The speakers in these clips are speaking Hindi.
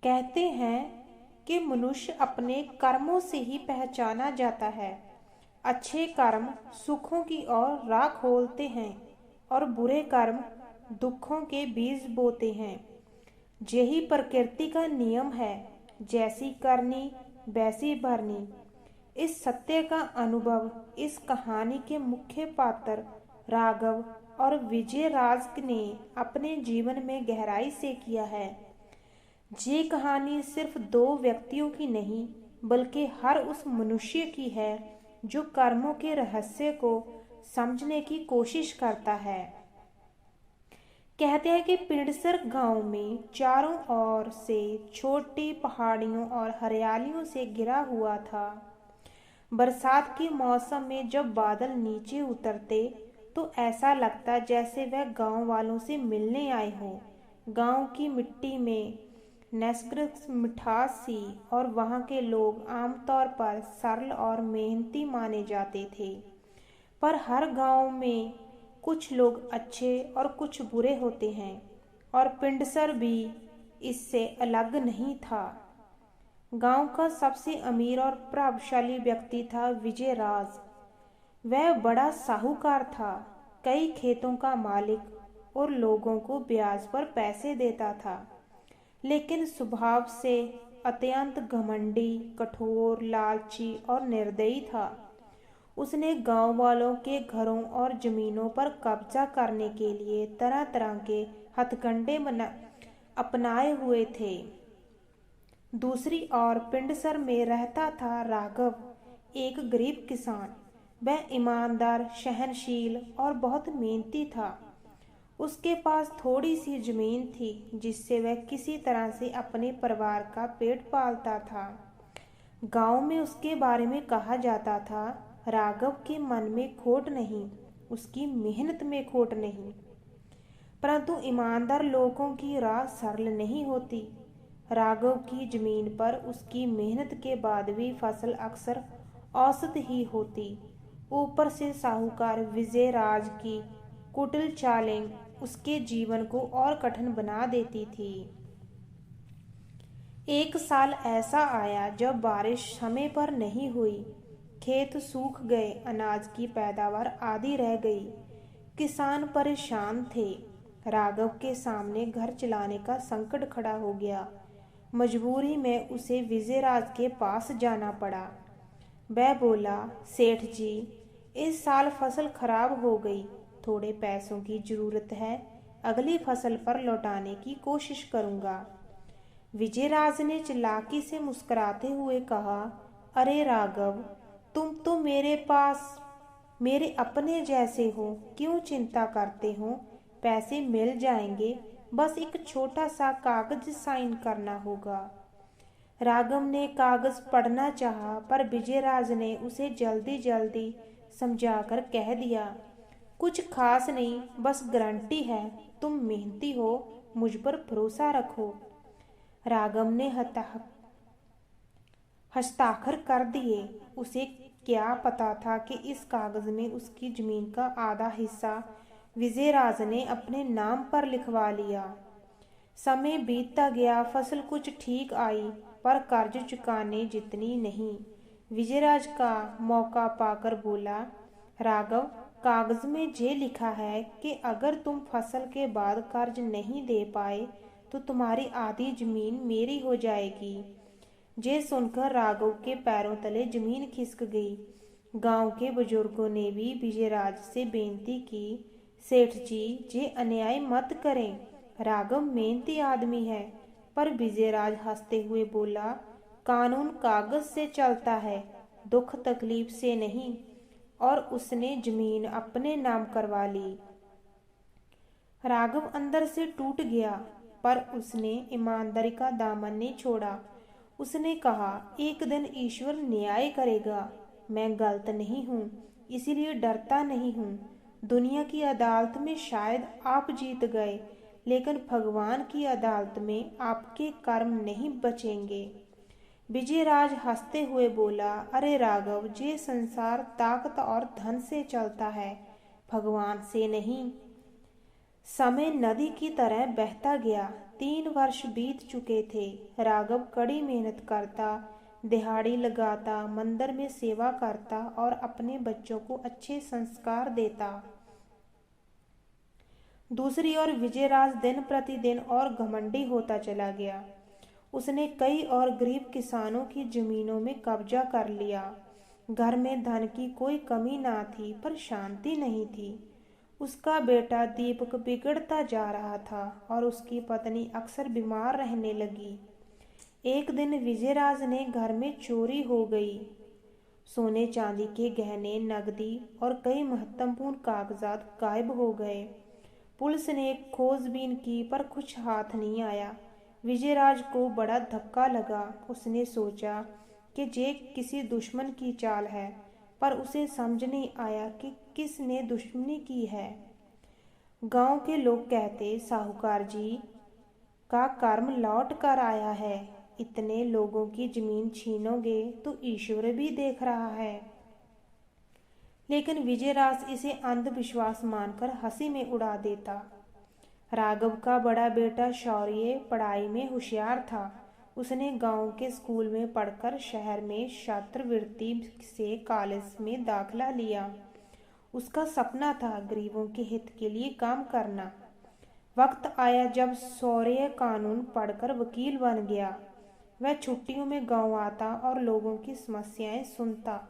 कहते हैं कि मनुष्य अपने कर्मों से ही पहचाना जाता है। अच्छे कर्म सुखों की ओर राह खोलते हैं और बुरे कर्म दुखों के बीज बोते हैं। यही प्रकृति का नियम है, जैसी करनी वैसी भरनी। इस सत्य का अनुभव इस कहानी के मुख्य पात्र राघव और विजय राज ने अपने जीवन में गहराई से किया है। ये कहानी सिर्फ दो व्यक्तियों की नहीं, बल्कि हर उस मनुष्य की है जो कर्मों के रहस्य को समझने की कोशिश करता है। कहते हैं कि पिंडसर गांव में चारों ओर से छोटी पहाड़ियों और हरियालियों से घिरा हुआ था। बरसात के मौसम में जब बादल नीचे उतरते तो ऐसा लगता जैसे वह गांव वालों से मिलने आए हों। गांव की मिट्टी में नैसर्गिक मिठास सी और वहाँ के लोग आमतौर पर सरल और मेहनती माने जाते थे। पर हर गांव में कुछ लोग अच्छे और कुछ बुरे होते हैं, और पिंडसर भी इससे अलग नहीं था। गांव का सबसे अमीर और प्रभावशाली व्यक्ति था विजय राज। वह बड़ा साहूकार था, कई खेतों का मालिक और लोगों को ब्याज पर पैसे देता था, लेकिन स्वभाव से अत्यंत घमंडी, कठोर, लालची और निर्दयी था। उसने गांव वालों के घरों और जमीनों पर कब्जा करने के लिए तरह तरह के हथकंडे अपनाए हुए थे। दूसरी ओर पिंडसर में रहता था राघव, एक गरीब किसान। वह ईमानदार, सहनशील और बहुत मेहनती था। उसके पास थोड़ी सी जमीन थी जिससे वह किसी तरह से अपने परिवार का पेट पालता था। गांव में उसके बारे में कहा जाता था, राघव के मन में खोट नहीं, उसकी मेहनत में खोट नहीं। परंतु ईमानदार लोगों की राह सरल नहीं होती। राघव की जमीन पर उसकी मेहनत के बाद भी फसल अक्सर औसत ही होती। ऊपर से साहूकार विजय राज की कुटिल चालें उसके जीवन को और कठिन बना देती थी। एक साल ऐसा आया जब बारिश समय पर नहीं हुई। खेत सूख गए, अनाज की पैदावार आधी रह गई। किसान परेशान थे। राघव के सामने घर चलाने का संकट खड़ा हो गया। मजबूरी में उसे विजयराज के पास जाना पड़ा। वह बोला, सेठ जी, इस साल फसल खराब हो गई, थोड़े पैसों की जरूरत है, अगली फसल पर लौटाने की कोशिश करूंगा। विजयराज ने चालाकी से मुस्कुराते हुए कहा, अरे राघव, तुम तो मेरे अपने जैसे हो, क्यों चिंता करते हो? पैसे मिल जाएंगे, बस एक छोटा सा कागज साइन करना होगा। राघव ने कागज पढ़ना चाहा, पर विजयराज ने उसे जल्दी जल्दी समझाकर कह दिया, कुछ खास नहीं, बस गारंटी है, तुम मेहनती हो, मुझ पर भरोसा रखो। राघव ने हस्ताक्षर कर दिए। उसे क्या पता था कि इस कागज में उसकी जमीन का आधा हिस्सा विजयराज ने अपने नाम पर लिखवा लिया। समय बीतता गया, फसल कुछ ठीक आई, पर कर्ज चुकाने जितनी नहीं। विजयराज का मौका पाकर बोला, राघव, कागज में ये लिखा है कि अगर तुम फसल के बाद कर्ज नहीं दे पाए तो तुम्हारी आधी जमीन मेरी हो जाएगी। ये सुनकर राघव के पैरों तले जमीन खिसक गई। गांव के बुजुर्गों ने भी विजयराज से बेनती की, सेठ जी, ये अन्याय मत करें, राघव मेहनती आदमी है। पर विजयराज हंसते हुए बोला, कानून कागज से चलता है, दुख तकलीफ से नहीं। और उसने जमीन अपने नाम करवा ली। राघव अंदर से टूट गया, पर उसने ईमानदारी का दामन नहीं छोड़ा। उसने कहा, एक दिन ईश्वर न्याय करेगा। मैं गलत नहीं हूँ, इसीलिए डरता नहीं हूँ। दुनिया की अदालत में शायद आप जीत गए, लेकिन भगवान की अदालत में आपके कर्म नहीं बचेंगे। विजयराज हंसते हुए बोला, अरे राघव, ये संसार ताकत और धन से चलता है, भगवान से नहीं। समय नदी की तरह बहता गया। 3 वर्ष बीत चुके थे। राघव कड़ी मेहनत करता, दिहाड़ी लगाता, मंदिर में सेवा करता और अपने बच्चों को अच्छे संस्कार देता। दूसरी ओर विजयराज दिन प्रतिदिन और घमंडी होता चला गया। उसने कई और गरीब किसानों की जमीनों में कब्जा कर लिया। घर में धन की कोई कमी ना थी, पर शांति नहीं थी। उसका बेटा दीपक बिगड़ता जा रहा था और उसकी पत्नी अक्सर बीमार रहने लगी। एक दिन विजयराज ने घर में चोरी हो गई। सोने चांदी के गहने, नकदी और कई महत्वपूर्ण कागजात गायब हो गए। पुलिस ने खोजबीन की, पर कुछ हाथ नहीं आया। विजयराज को बड़ा धक्का लगा। उसने सोचा कि ये किसी दुश्मन की चाल है, पर उसे समझ नहीं आया कि किसने दुश्मनी की है। गांव के लोग कहते, साहूकार जी का कर्म लौट कर आया है। इतने लोगों की जमीन छीनोगे तो ईश्वर भी देख रहा है। लेकिन विजयराज इसे अंधविश्वास मानकर हंसी में उड़ा देता। राघव का बड़ा बेटा शौर्य पढ़ाई में होशियार था। उसने गांव के स्कूल में पढ़कर शहर में छात्रवृत्ति से कॉलेज में दाखिला लिया। उसका सपना था गरीबों के हित के लिए काम करना। वक्त आया जब शौर्य कानून पढ़कर वकील बन गया। वह छुट्टियों में गांव आता और लोगों की समस्याएं सुनता।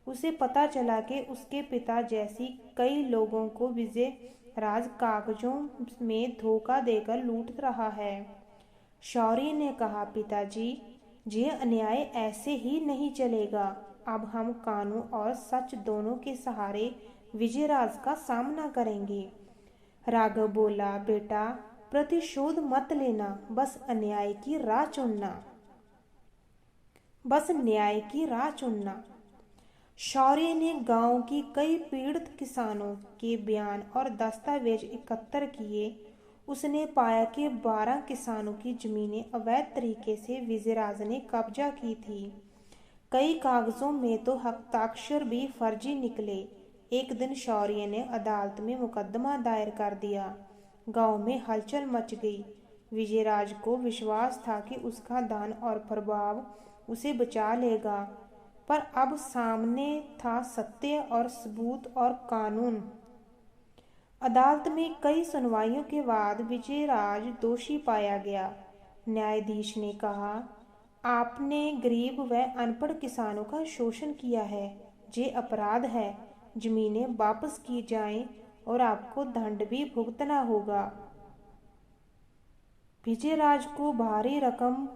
उसे पता चला कि उसके पिता जैसी कई लोगों को विजयराज कागजों में धोखा देकर लूट रहा है। शौर्य ने कहा, पिताजी, ये अन्याय ऐसे ही नहीं चलेगा। अब हम कानून और सच दोनों के सहारे विजयराज का सामना करेंगे। राघव बोला, बेटा, प्रतिशोध मत लेना, बस अन्याय की राह चुनना, बस न्याय की राह चुनना। शौर्य ने गांव की कई पीड़ित किसानों के बयान और दस्तावेज एकत्र किए। उसने पाया कि 12 किसानों की जमीनें अवैध तरीके से विजयराज ने कब्जा की थी। कई कागजों में तो हस्ताक्षर भी फर्जी निकले। एक दिन शौर्य ने अदालत में मुकदमा दायर कर दिया। गांव में हलचल मच गई। विजयराज को विश्वास था कि उसका धन और प्रभाव उसे बचा लेगा, पर अब सामने था सत्य और सबूत और कानून। अदालत में कई सुनवाइयों के बाद विजयराज दोषी पाया गया। न्यायाधीश ने कहा, आपने गरीब व अनपढ़ किसानों का शोषण किया है। ये अपराध है। जमीनें वापस की जाएं और आपको दंड भी भुगतना होगा। विजयराज को भारी रकम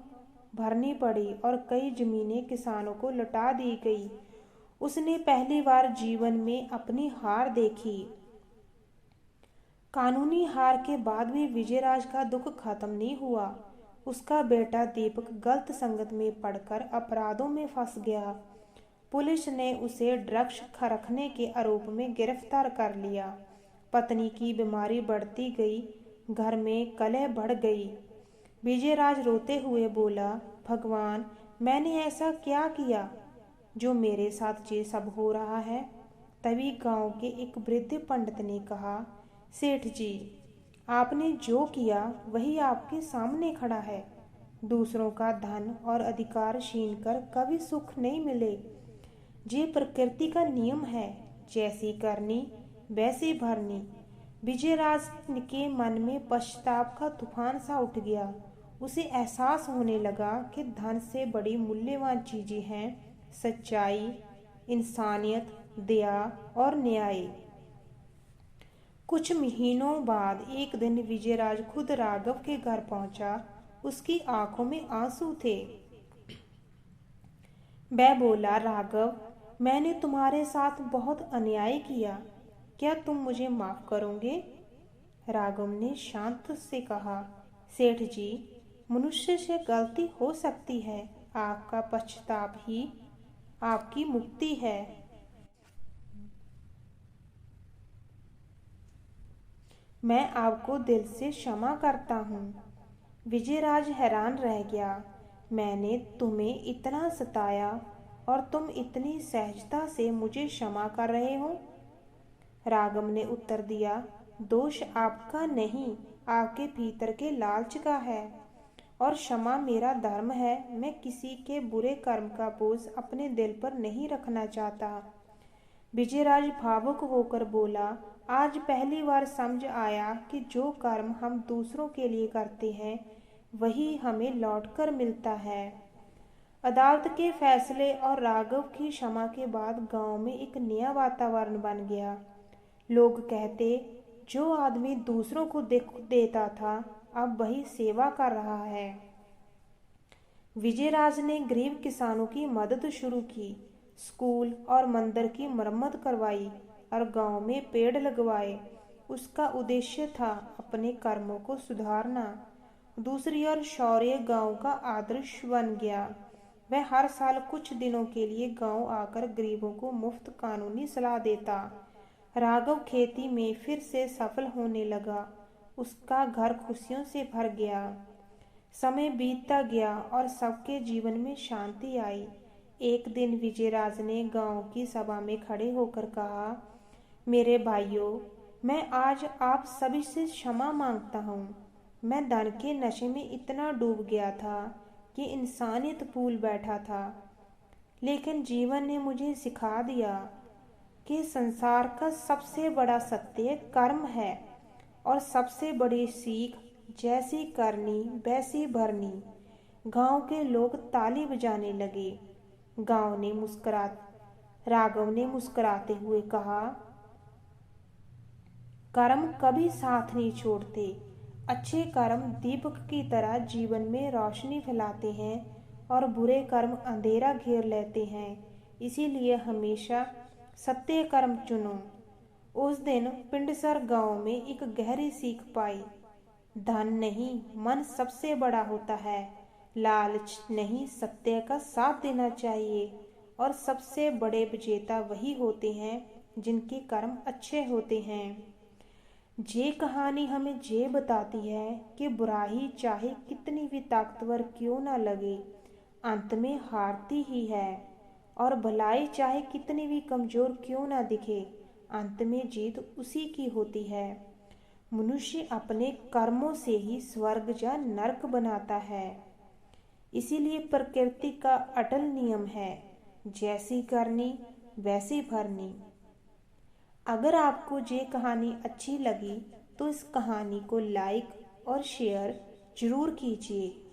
भरनी पड़ी और कई जमीनें किसानों को लौटा दी गई। उसने पहली बार जीवन में अपनी हार देखी। कानूनी हार के बाद भी विजयराज का दुख खत्म नहीं हुआ। उसका बेटा दीपक गलत संगत में पड़कर अपराधों में फंस गया। पुलिस ने उसे ड्रग्स रखने के आरोप में गिरफ्तार कर लिया। पत्नी की बीमारी बढ़ती गई। घर में कलह बढ़ गई। विजयराज रोते हुए बोला, भगवान, मैंने ऐसा क्या किया जो मेरे साथ ये सब हो रहा है। तभी गांव के एक वृद्ध पंडित ने कहा, सेठ जी, आपने जो किया वही आपके सामने खड़ा है। दूसरों का धन और अधिकार छीन कर कभी सुख नहीं मिले। ये प्रकृति का नियम है, जैसी करनी वैसी भरनी। विजयराज के मन में पश्चाताप का तूफान सा उठ गया। उसे एहसास होने लगा कि धन से बड़ी मूल्यवान चीजें हैं सच्चाई, इंसानियत, दया और न्याय। कुछ महीनों बाद एक दिन विजयराज खुद राघव के घर पहुंचा। उसकी आंखों में आंसू थे। वह बोला, राघव, मैंने तुम्हारे साथ बहुत अन्याय किया। क्या तुम मुझे माफ करोगे? राघव ने शांत से कहा, सेठ जी, मनुष्य से गलती हो सकती है। आपका पश्चाताप ही आपकी मुक्ति है। मैं आपको दिल से क्षमा करता हूँ। विजयराज हैरान रह गया। मैंने तुम्हें इतना सताया और तुम इतनी सहजता से मुझे क्षमा कर रहे हो? राघव ने उत्तर दिया, दोष आपका नहीं, आपके भीतर के लालच का है, और क्षमा मेरा धर्म है। मैं किसी के बुरे कर्म का बोझ अपने दिल पर नहीं रखना चाहता। विजयराज भावुक होकर बोला, आज पहली बार समझ आया कि जो कर्म हम दूसरों के लिए करते हैं वही हमें लौटकर मिलता है। अदालत के फैसले और राघव की क्षमा के बाद गांव में एक नया वातावरण बन गया। लोग कहते, जो आदमी दूसरों को दुख देता था अब वही सेवा कर रहा है। विजयराज ने गरीब किसानों की मदद शुरू की, स्कूल और मंदिर की मरम्मत करवाई और गांव में पेड़ लगवाए। उसका उद्देश्य था अपने कर्मों को सुधारना। दूसरी ओर शौर्य गांव का आदर्श बन गया। वह हर साल कुछ दिनों के लिए गांव आकर गरीबों को मुफ्त कानूनी सलाह देता। राघव खेती में फिर से सफल होने लगा। उसका घर खुशियों से भर गया। समय बीतता गया और सबके जीवन में शांति आई। एक दिन विजयराज ने गांव की सभा में खड़े होकर कहा, मेरे भाइयों, मैं आज आप सभी से क्षमा मांगता हूँ। मैं धन के नशे में इतना डूब गया था कि इंसानियत भूल बैठा था। लेकिन जीवन ने मुझे सिखा दिया कि संसार का सबसे बड़ा सत्य कर्म है और सबसे बड़ी सीख जैसी करनी वैसी भरनी। गांव के लोग ताली बजाने लगे। राघव ने मुस्कुराते हुए कहा, कर्म कभी साथ नहीं छोड़ते। अच्छे कर्म दीपक की तरह जीवन में रोशनी फैलाते हैं और बुरे कर्म अंधेरा घेर लेते हैं। इसीलिए हमेशा सत्य कर्म चुनो। उस दिन पिंडसर गांव में एक गहरी सीख पाई। धन नहीं, मन सबसे बड़ा होता है। लालच नहीं, सत्य का साथ देना चाहिए। और सबसे बड़े विजेता वही होते हैं जिनके कर्म अच्छे होते हैं। ये कहानी हमें ये बताती है कि बुराई चाहे कितनी भी ताकतवर क्यों ना लगे, अंत में हारती ही है। और भलाई चाहे कितनी भी कमजोर क्यों ना दिखे, अंत में जीत उसी की होती है। मनुष्य अपने कर्मों से ही स्वर्ग या नरक बनाता है। इसीलिए प्रकृति का अटल नियम है, जैसी करनी वैसी भरनी। अगर आपको ये कहानी अच्छी लगी तो इस कहानी को लाइक और शेयर जरूर कीजिए।